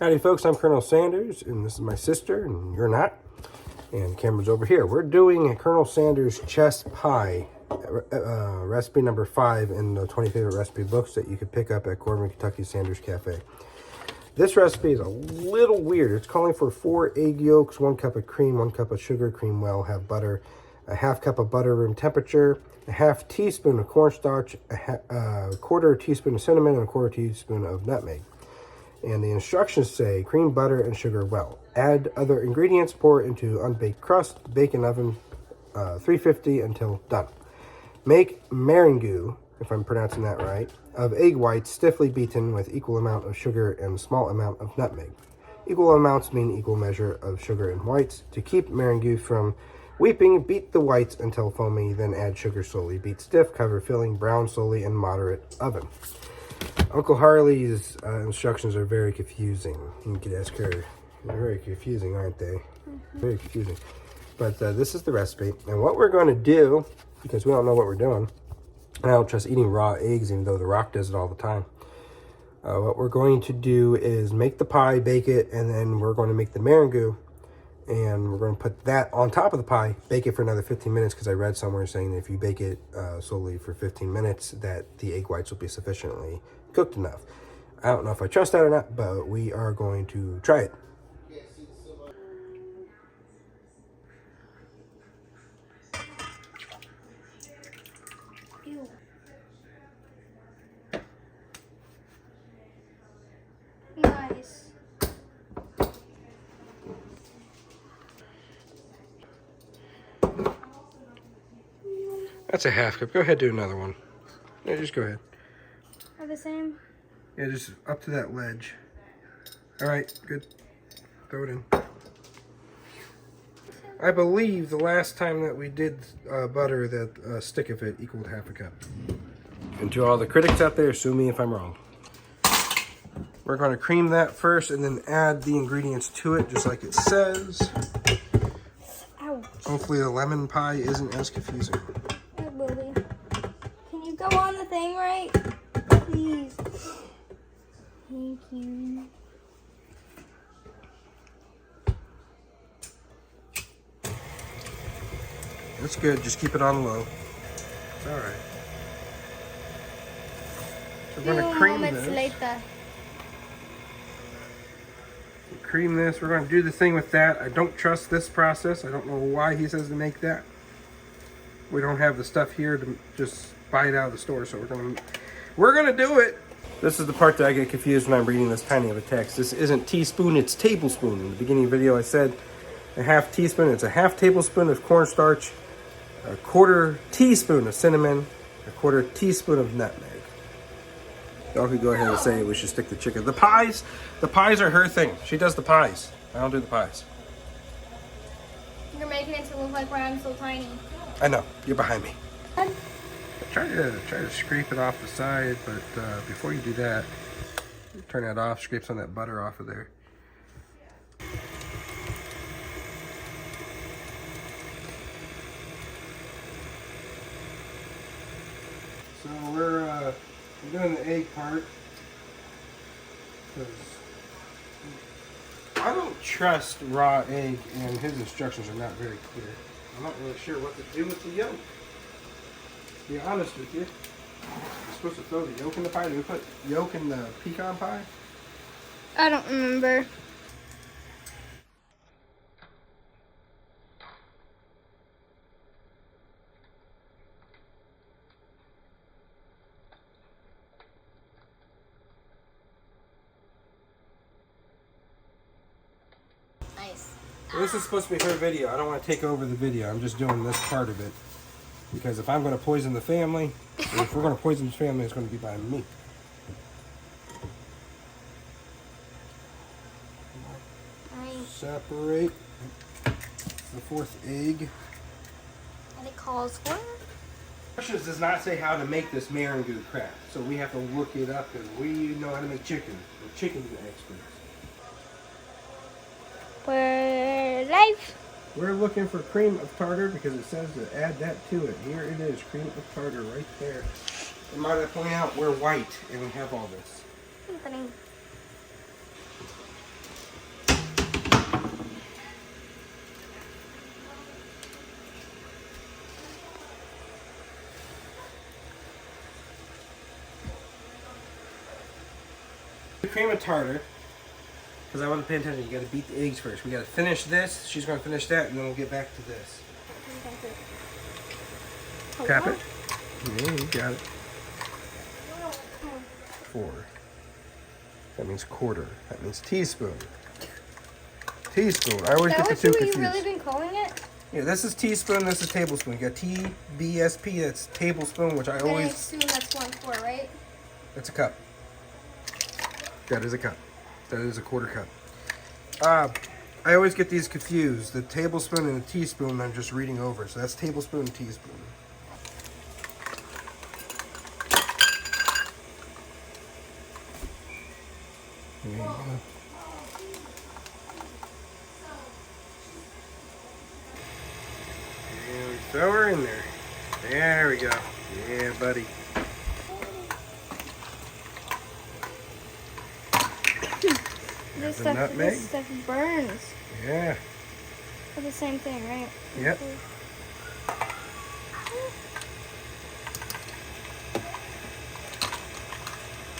Howdy folks, I'm Colonel Sanders, and this is my sister, and you're not. And Cameron's over here. We're doing a Colonel Sanders chest pie, recipe number 5 in the 20 favorite recipe books that you could pick up at Corbin, Kentucky Sanders Cafe. This recipe is a little weird. It's calling for 4 egg yolks, 1 cup of cream, 1 cup of sugar, cream well, have butter, a half cup of butter room temperature, a half teaspoon of cornstarch, a quarter teaspoon of cinnamon, and a quarter teaspoon of nutmeg. And the instructions say cream, butter, and sugar well. Add other ingredients, pour into unbaked crust, bake in oven 350 until done. Make meringue, if I'm pronouncing that right, of egg whites stiffly beaten with equal amount of sugar and small amount of nutmeg. Equal amounts mean equal measure of sugar and whites. To keep meringue from weeping, beat the whites until foamy, then add sugar slowly. Beat stiff, cover filling, brown slowly in moderate oven. Uncle Harley's instructions are very confusing. You could ask her. They're very confusing, aren't they? Very confusing. But this is the recipe. And what we're going to do, because we don't know what we're doing, and I don't trust eating raw eggs, even though The Rock does it all the time. What we're going to do is make the pie, bake it, and then we're going to make the meringue. And we're going to put that on top of the pie, bake it for another 15 minutes, because I read somewhere saying that if you bake it slowly for 15 minutes, that the egg whites will be sufficiently cooked enough. I don't know if I trust that or not, but we are going to try it. Ew. Nice. That's a half cup. Go ahead, do another one. Yeah, just go ahead. Are the same? Yeah, just up to that ledge. All right, good. Throw it in. I believe the last time that we did butter, that a stick of it equaled half a cup. And to all the critics out there, sue me if I'm wrong. We're going to cream that first and then add the ingredients to it, just like it says. Ouch. Hopefully the lemon pie isn't as confusing. It will be. Can you go on the thing right? Please. Thank you. That's good. Just keep it on low. It's all right. So we're going to cream this. Later. Cream this. We're going to do the thing with that. I don't trust this process. I don't know why he says to make that. We don't have the stuff here to just buy it out of the store, so we're gonna do it. This is the part that I get confused when I'm reading this tiny of a text. This isn't teaspoon, it's tablespoon. In the beginning of the video I said a half teaspoon. It's a half tablespoon of cornstarch, a quarter teaspoon of cinnamon, a quarter teaspoon of nutmeg. Y'all could go ahead and say we should stick the chicken. The pies are her thing. She does the pies. I don't do the pies. You're making it to look like where I'm so tiny. I know, you're behind me. Try to scrape it off the side, but before you do that, turn that off, scrape some of that butter off of there. So we're doing the egg part, because I don't trust raw egg, and his instructions are not very clear. I'm not really sure what to do with the yolk. To be honest with you, you're supposed to throw the yolk in the pie. Do we put yolk in the pecan pie? I don't remember. Nice. Well, this is supposed to be her video. I don't want to take over the video. I'm just doing this part of it. Because if I'm going to poison the family, or if we're going to poison the family, it's going to be by me. Nice. Separate the 4th egg. And it calls for? Instructions does not say how to make this meringue crap. So we have to look it up, because we know how to make chicken. We're chicken experts. We're live. We're looking for cream of tartar because it says to add that to it. Here it is, cream of tartar right there. And might I point out, we're white and we have all this. Cream of tartar. Because I wasn't paying attention. You got to beat the eggs first. We got to finish this. She's going to finish that, and then we'll get back to this. Tap it. Yeah, you got it. 4. That means quarter. That means teaspoon. Teaspoon. I always get the two confused. Is that what you've really been calling it? Yeah, this is teaspoon, this is tablespoon. You got TBSP, that's tablespoon, which I always... And spoon, that's 1/4, right? That's a cup. That is a cup. That is a quarter cup. I always get these confused. The tablespoon and the teaspoon I'm just reading over. So that's tablespoon and teaspoon. There you go. And we throw her in there. There we go. Yeah, buddy. This nutmeg. stuff burns. Yeah. For the same thing, right? Yep.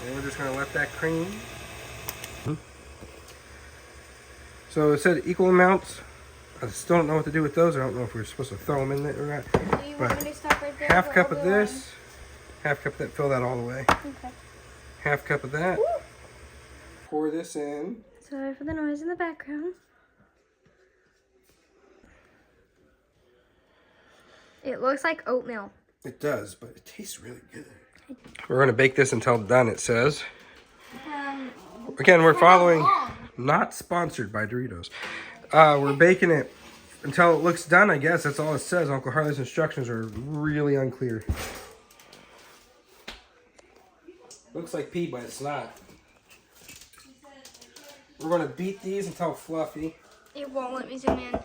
And we're just going to let that cream. So it said equal amounts. I still don't know what to do with those. I don't know if we're supposed to throw them in there or not. Do you want me to stop right there? Half cup of this. Half cup of that. Fill that all the way. Okay. Half cup of that. Woo! Pour this in. Sorry for the noise in the background. It looks like oatmeal. It does, but it tastes really good. We're going to bake this until done, it says. Again, we're following, not sponsored by Doritos. We're baking it until it looks done, I guess. That's all it says. Uncle Harley's instructions are really unclear. Looks like pea, but it's not. We're going to beat these until fluffy. It won't let me zoom in.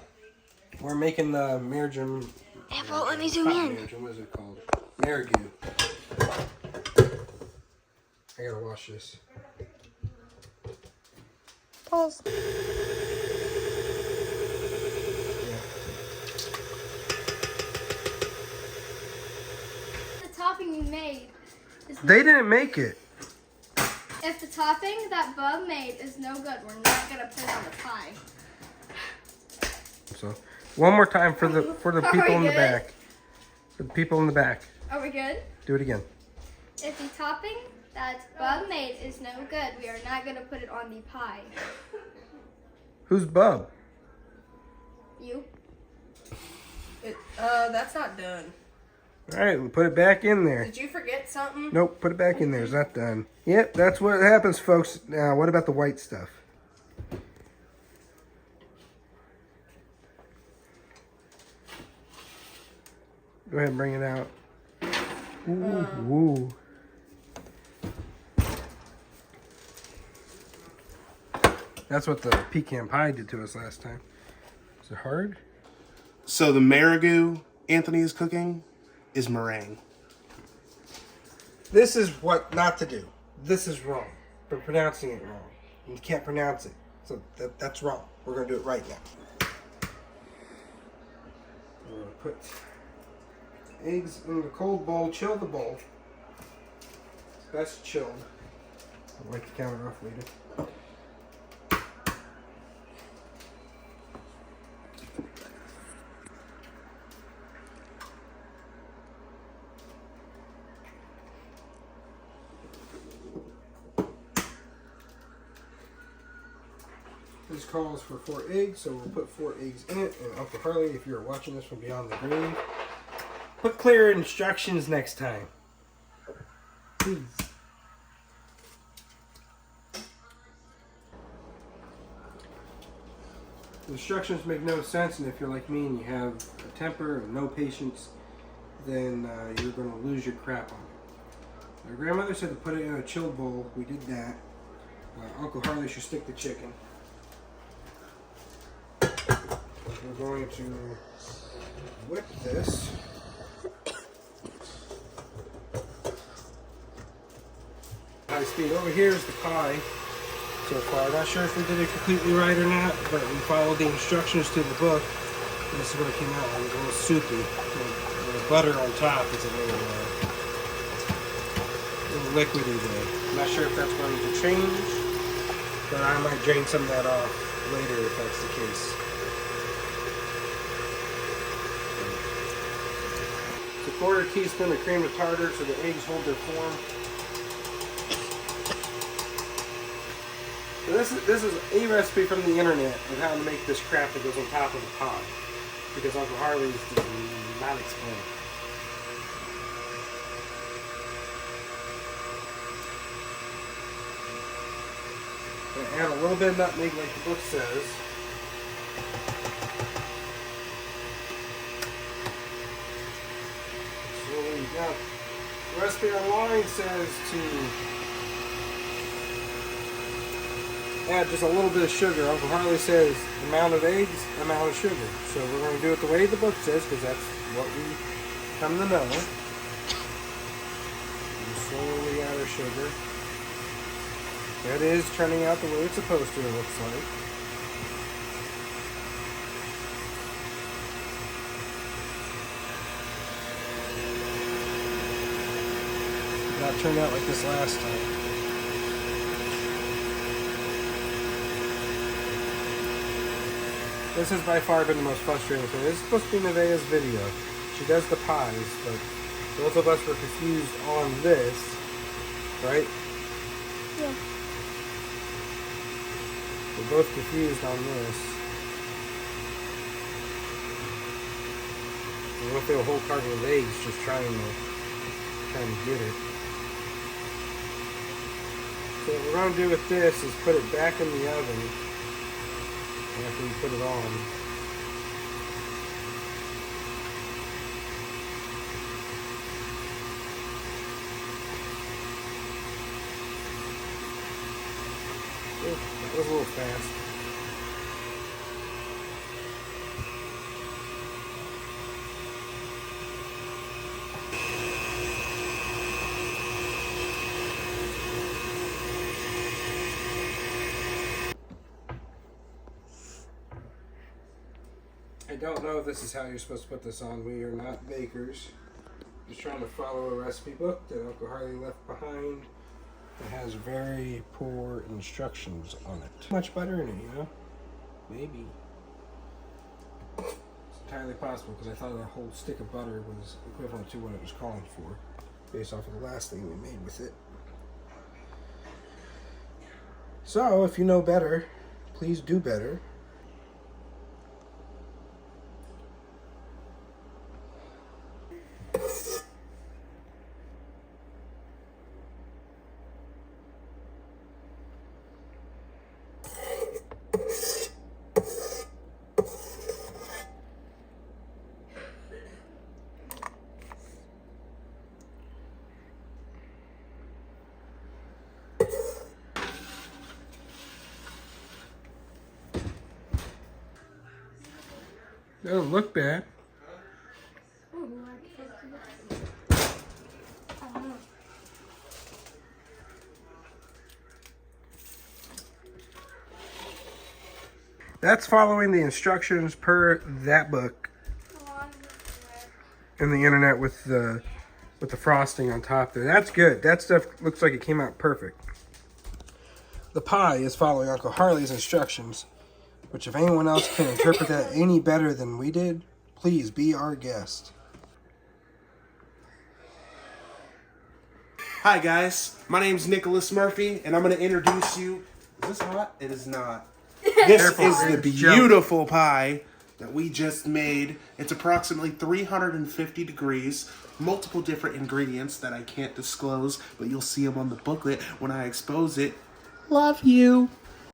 We're making the margarine. It won't let me zoom in. What is it called? Marigou. I gotta wash this. Pause. Yeah. The topping we made. They didn't make it. If the topping that Bub made is no good, we're not gonna put it on the pie. So, one more time for the people in the good? back. For the people in the back. Are we good? Do it again. If the topping that Bub made is no good, we are not gonna put it on the pie. Who's Bub? You? That's not done. Alright, we'll put it back in there. Did you forget something? Nope, put it back in there. It's not done. Yep, that's what happens, folks. Now, what about the white stuff? Go ahead and bring it out. Ooh, woo. That's what the pecan pie did to us last time. Is it hard? So the marigou Anthony is cooking is meringue. This is what not to do. This is wrong. We're pronouncing it wrong. You can't pronounce it. So that's wrong. We're going to do it right now. We're going to put eggs in the cold bowl. Chill the bowl. It's best chilled. I'll wipe the counter off later. This calls for 4 eggs, so we'll put 4 eggs in it. And Uncle Harley, if you're watching this from beyond the grave, put clear instructions next time. Please. The instructions make no sense, and if you're like me and you have a temper and no patience, then you're going to lose your crap on it. My grandmother said to put it in a chilled bowl. We did that. Uncle Harley should stick the chicken. We're going to whip this. High speed. Over here is the pie so far. Not sure if we did it completely right or not, but we followed the instructions to the book. And this is what it came out like. A little soupy. The butter on top is a little liquidy there. Not sure if that's going to change. But I might drain some of that off later if that's the case. So 1/4 teaspoon of cream of tartar so the eggs hold their form. So this is a recipe from the internet of how to make this crap that goes on top of the pie. Because Uncle Harley's did not explain it. Add a little bit of nutmeg like the book says. Slowly down. The recipe online says to add just a little bit of sugar. Uncle Harley says amount of eggs, amount of sugar. So we're going to do it the way the book says because that's what we come to know. And slowly add our sugar. That is turning out the way it's supposed to, it looks like. Did not turn out like this last time. This has by far been the most frustrating thing. This is supposed to be Nevaeh's video. She does the pies, but both of us were confused on this, right? Yeah. We're both confused on this. We went through a whole carton of eggs just trying to get it. So what we're going to do with this is put it back in the oven after we put it on. Ooh, that was a little fast. I don't know if this is how you're supposed to put this on. We are not bakers. Just trying to follow a recipe book that Uncle Harley left behind. It has very poor instructions on it. Too much butter in it, you know? Maybe. It's entirely possible because I thought a whole stick of butter was equivalent to what it was calling for, based off of the last thing we made with it. So, if you know better, please do better. Doesn't look bad. That's following the instructions per that book in the internet with the frosting on top there. That's good. That stuff looks like it came out perfect. The pie is following Uncle Harley's instructions, which if anyone else can interpret that any better than we did, please be our guest. Hi guys, my name's Nicholas Murphy, and I'm going to introduce you. Is this hot? It is not. This Careful, is the it's junk. beautiful pie that we just made. It's approximately 350 degrees, multiple different ingredients that I can't disclose, but you'll see them on the booklet when I expose it. Love you.